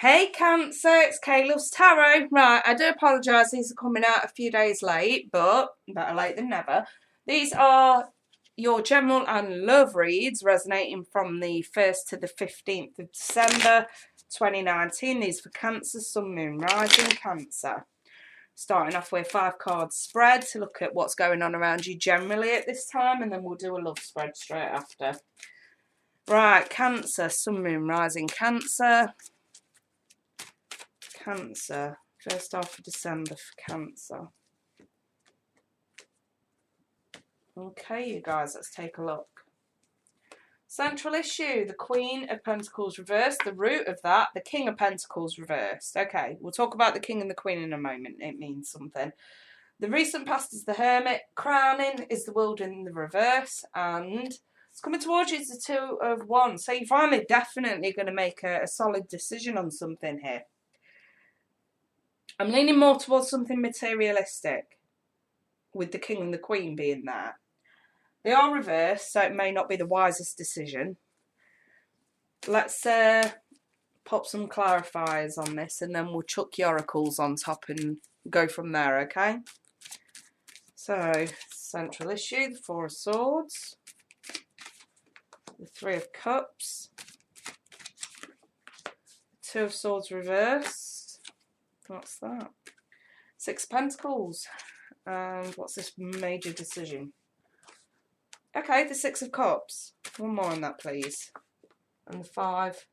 Hey Cancer, it's Caleb's Tarot. Right, I do apologise, these are coming out a few days late, but better late than never. These are your general and love reads resonating from the 1st to the 15th of December 2019. These for Cancer, Sun, Moon, Rising, Cancer. Starting off with 5 card spread to look at what's going on around you generally at this time, and then we'll do a love spread straight after. Right, Cancer, Sun, Moon, Rising, Cancer. Cancer, first half of December for Cancer. Okay, you guys, let's take a look. Central issue, the Queen of Pentacles reversed. The root of that, the King of Pentacles reversed. Okay, we'll talk about the King and the Queen in a moment. It means something. The recent past is the Hermit. Crowning is the World in the reverse. And it's coming towards you is the Two of Wands. So you're finally definitely going to make a solid decision on something here. I'm leaning more towards something materialistic, with the King and the Queen being there. They are reversed, so it may not be the wisest decision. Let's pop some clarifiers on this, and then we'll chuck the oracles on top and go from there, okay? So, central issue, the Four of Swords, the Three of Cups, Two of Swords reversed. What's that? Six of Pentacles. And what's this major decision? Okay, the Six of Cups. One more on that, please. And the Five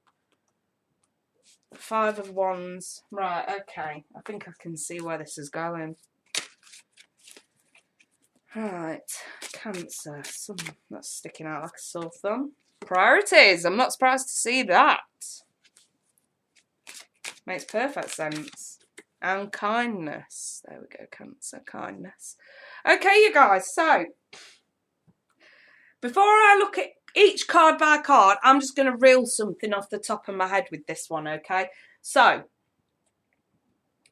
of Wands. Right, okay. I think I can see where this is going. Right, Cancer. That's sticking out like a sore thumb. Priorities. I'm not surprised to see that. Makes perfect sense. And kindness. There we go, Cancer, kindness. Okay, you guys, so before I look at each card by card, I'm just going to reel something off the top of my head with this one, okay? So,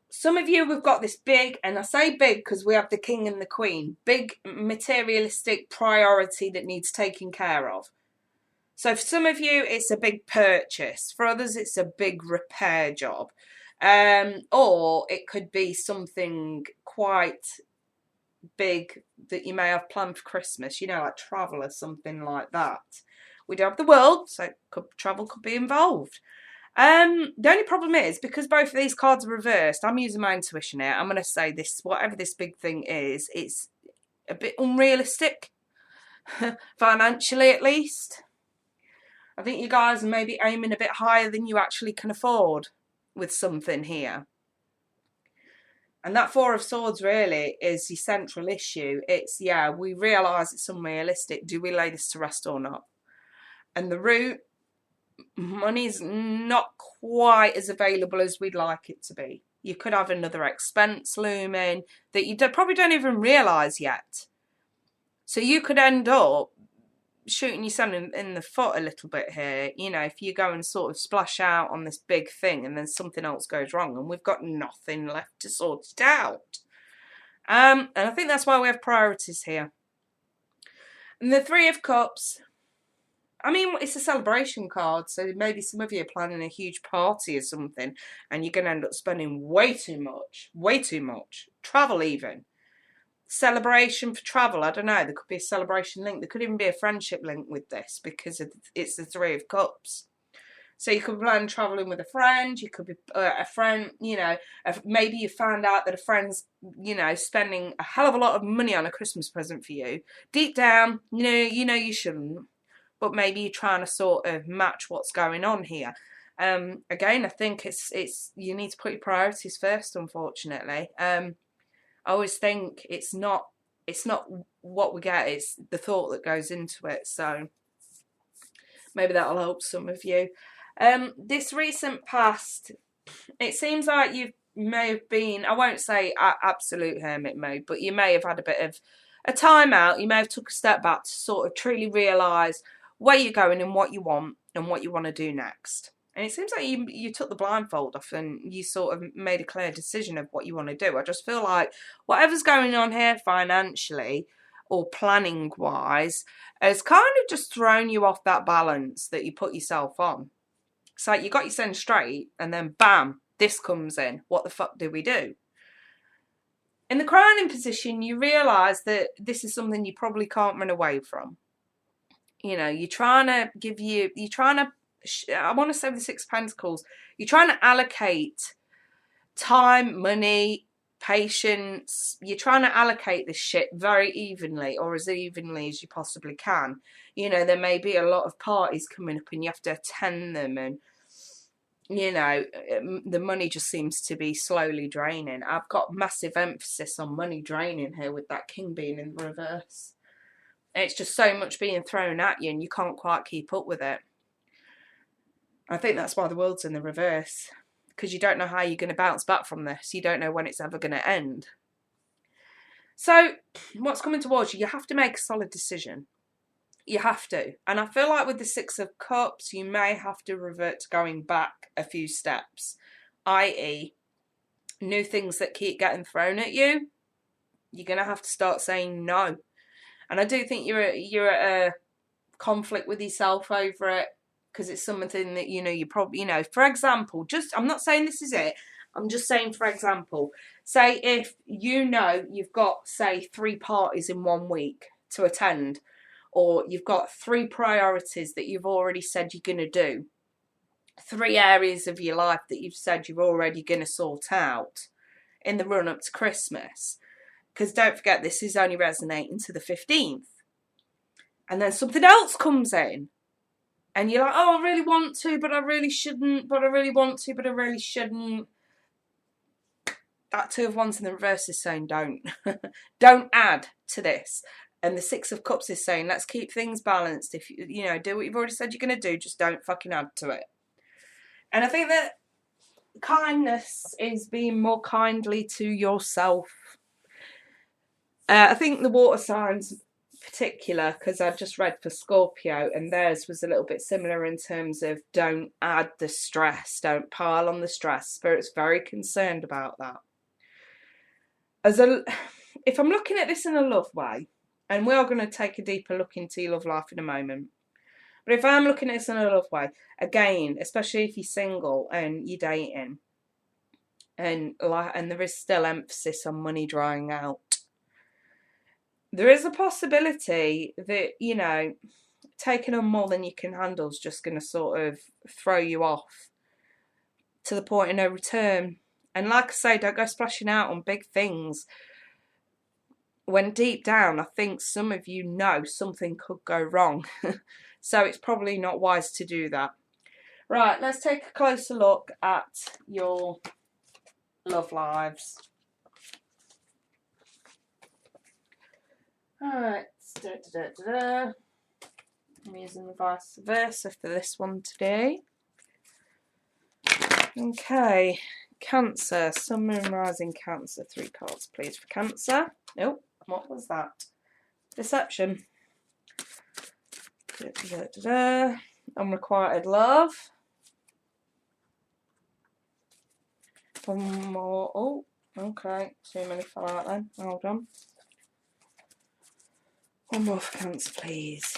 some of you have got this big, and I say big because we have the King and the Queen, big materialistic priority that needs taking care of. So for some of you, it's a big purchase. For others, it's a big repair job. Or it could be something quite big that you may have planned for Christmas, you know, like travel or something like that. We do have the world, so travel could be involved. The only problem is, because both of these cards are reversed, I'm using my intuition here. I'm going to say this, whatever this big thing is, it's a bit unrealistic, financially at least. I think you guys are maybe aiming a bit higher than you actually can afford with something here. And that Four of Swords really is the central issue. It's, yeah, we realise it's unrealistic. Do we lay this to rest or not? And the root, money's not quite as available as we'd like it to be. You could have another expense looming that you probably don't even realise yet. So you could end up shooting yourself in the foot a little bit here, you know, if you go and sort of splash out on this big thing and then something else goes wrong and we've got nothing left to sort it out. And I think that's why we have priorities here. And the Three of Cups, I mean, it's a celebration card, so maybe some of you are planning a huge party or something and you're going to end up spending way too much, travel even. Celebration for travel, I don't know, there could be a celebration link, there could even be a friendship link with this because it's the Three of Cups. So you could plan travelling with a friend, you could be a friend, you know, maybe you found out that a friend's, you know, spending a hell of a lot of money on a Christmas present for you. Deep down, you know you shouldn't, but maybe you're trying to sort of match what's going on here. Again, I think it's you need to put your priorities first, unfortunately. I always think it's not what we get, it's the thought that goes into it. So maybe that'll help some of you. This recent past, it seems like you may have been, I won't say absolute hermit mode, but you may have had a bit of a time out. You may have took a step back to sort of truly realise where you're going and what you want to do next. And it seems like you took the blindfold off and you sort of made a clear decision of what you want to do. I just feel like whatever's going on here financially or planning-wise has kind of just thrown you off that balance that you put yourself on. So you got your send straight, and then bam, this comes in. What the fuck do we do? In the crowning position, you realise that this is something you probably can't run away from. You know, you're trying to I want to say the Six of Pentacles, you're trying to allocate time, money, patience. You're trying to allocate this shit very evenly, or as evenly as you possibly can. You know, there may be a lot of parties coming up and you have to attend them, and you know, the money just seems to be slowly draining. I've got massive emphasis on money draining here with that king being in reverse. It's just so much being thrown at you and you can't quite keep up with it. I think that's why the world's in the reverse, because you don't know how you're going to bounce back from this. You don't know when it's ever going to end. So what's coming towards you? You have to make a solid decision. You have to. And I feel like with the Six of Cups, you may have to revert to going back a few steps, i.e. new things that keep getting thrown at you. You're going to have to start saying no. And I do think you're at a conflict with yourself over it, because it's something that, you know, you probably, you know, for example, I'm not saying this is it. I'm just saying, for example, say if you know you've got, say, 3 parties in 1 week to attend, or you've got 3 priorities that you've already said you're going to do, 3 areas of your life that you've said you're already going to sort out in the run up to Christmas. Because don't forget, this is only resonating to the 15th. And then something else comes in. And you're like, oh, I really want to, but I really shouldn't. But I really want to, but I really shouldn't. That 2 of Wands in the reverse is saying don't. Don't add to this. And the Six of Cups is saying, let's keep things balanced. If you know, do what you've already said you're going to do, just don't fucking add to it. And I think that kindness is being more kindly to yourself. I think the water signs particular, because I just read for Scorpio, and theirs was a little bit similar in terms of don't add the stress, don't pile on the stress. Spirit's very concerned about that. If I'm looking at this in a love way, and we are going to take a deeper look into your love life in a moment, but if I'm looking at this in a love way, again, especially if you're single and you're dating, and there is still emphasis on money drying out, there is a possibility that, you know, taking on more than you can handle is just going to sort of throw you off to the point of no return. And like I say, don't go splashing out on big things when deep down, I think some of you know something could go wrong. So it's probably not wise to do that. Right, let's take a closer look at your love lives. Alright, I'm using the vice versa for this one today. Okay, Cancer, Sun, Moon, Rising, Cancer. 3 cards, please, for Cancer. Nope, what was that? Deception. Unrequited love. One more. Oh, okay, too many fell out then. Hold on. One more for Cancer, please.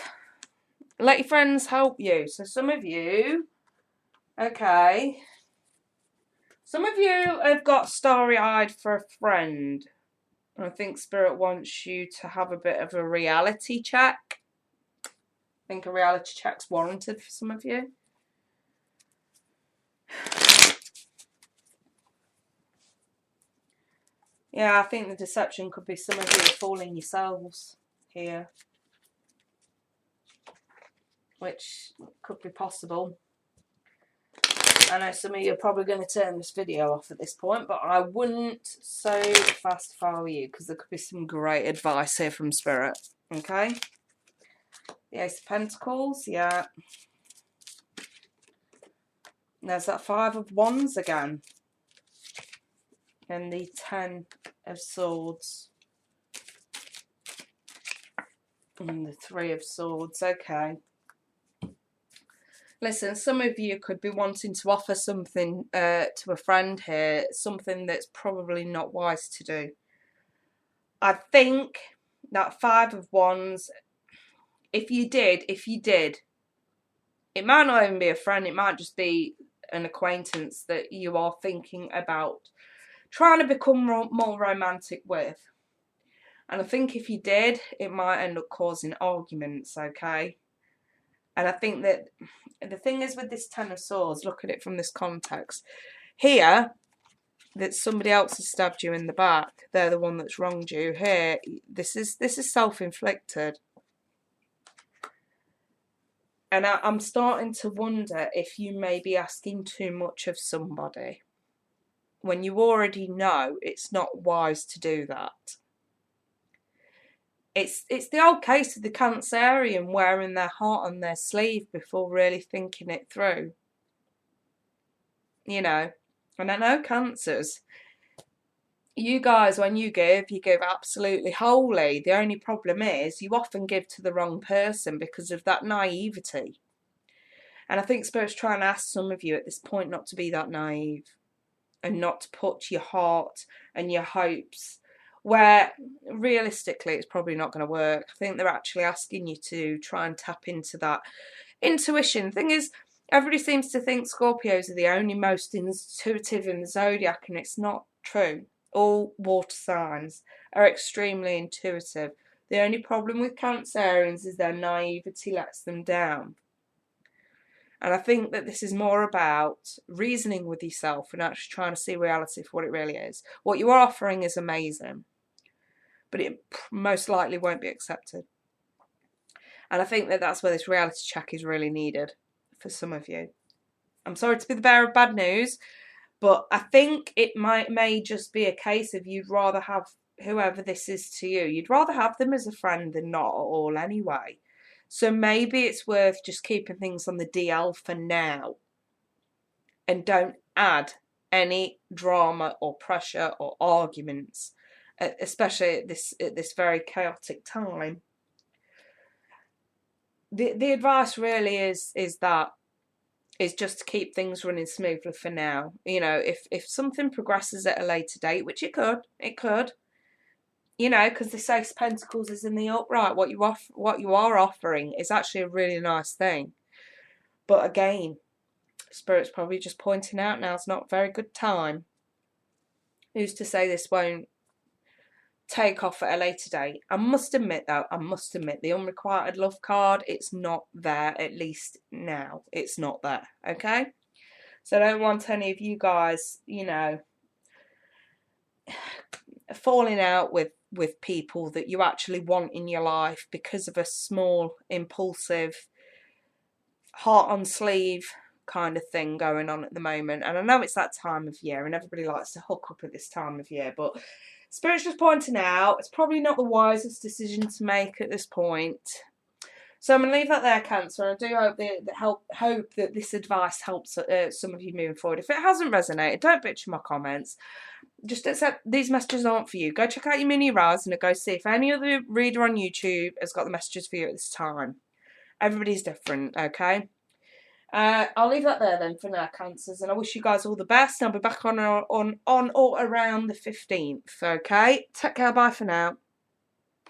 Let your friends help you. So some of you, okay, some of you have got starry-eyed for a friend. And I think Spirit wants you to have a bit of a reality check. I think a reality check's warranted for some of you. Yeah, I think the deception could be some of you are fooling yourselves here, which could be possible. I know some of you are probably going to turn this video off at this point, but I wouldn't so fast if I were you, because there could be some great advice here from Spirit. Okay? The Ace of Pentacles, yeah. There's that 5 of Wands again. And the 10 of Swords. And the 3 of Swords, okay. Listen, some of you could be wanting to offer something to a friend here, something that's probably not wise to do. I think that 5 of Wands, if you did, It might not even be a friend, it might just be an acquaintance that you are thinking about trying to become more romantic with. And I think if you did, it might end up causing arguments, okay? And I think that the thing is with this Ten of Swords, look at it from this context. Here, that somebody else has stabbed you in the back. They're the one that's wronged you. Here, this is self-inflicted. And I'm starting to wonder if you may be asking too much of somebody when you already know it's not wise to do that. It's the old case of the Cancerian wearing their heart on their sleeve before really thinking it through. You know, and I know Cancers, you guys, when you give absolutely wholly. The only problem is you often give to the wrong person because of that naivety. And I think Spirit's trying to ask some of you at this point not to be that naive and not to put your heart and your hopes where realistically it's probably not going to work. I think they're actually asking you to try and tap into that intuition. The thing is, everybody seems to think Scorpios are the only most intuitive in the zodiac, and it's not true. All water signs are extremely intuitive. The only problem with Cancerians is their naivety lets them down. And I think that this is more about reasoning with yourself and actually trying to see reality for what it really is. What you are offering is amazing, but it most likely won't be accepted. And I think that that's where this reality check is really needed for some of you. I'm sorry to be the bearer of bad news, but I think it may just be a case of you'd rather have whoever this is to you. You'd rather have them as a friend than not at all anyway. So maybe it's worth just keeping things on the DL for now. And don't add any drama or pressure or arguments, especially at this very chaotic time. The advice really is just to keep things running smoothly for now. You know, if something progresses at a later date, which it could, you know, because the Ace of Pentacles is in the upright. What you are offering is actually a really nice thing. But again, Spirit's probably just pointing out now it's not a very good time. Who's to say this won't take off at a later date? I must admit, though, the unrequited love card, it's not there, at least now. It's not there, okay? So I don't want any of you guys, you know, falling out with people that you actually want in your life because of a small, impulsive, heart on sleeve kind of thing going on at the moment. And I know it's that time of year and everybody likes to hook up at this time of year, but Spirit's just pointing out it's probably not the wisest decision to make at this point. So I'm going to leave that there, Cancer. I do hope that this advice helps some of you moving forward. If it hasn't resonated, don't bitch in my comments. Just accept these messages aren't for you. Go check out your mini rise and go see if any other reader on YouTube has got the messages for you at this time. Everybody's different, okay? I'll leave that there then for now, Cancers, and I wish you guys all the best. I'll be back on or around the 15th, okay? Take care, bye for now.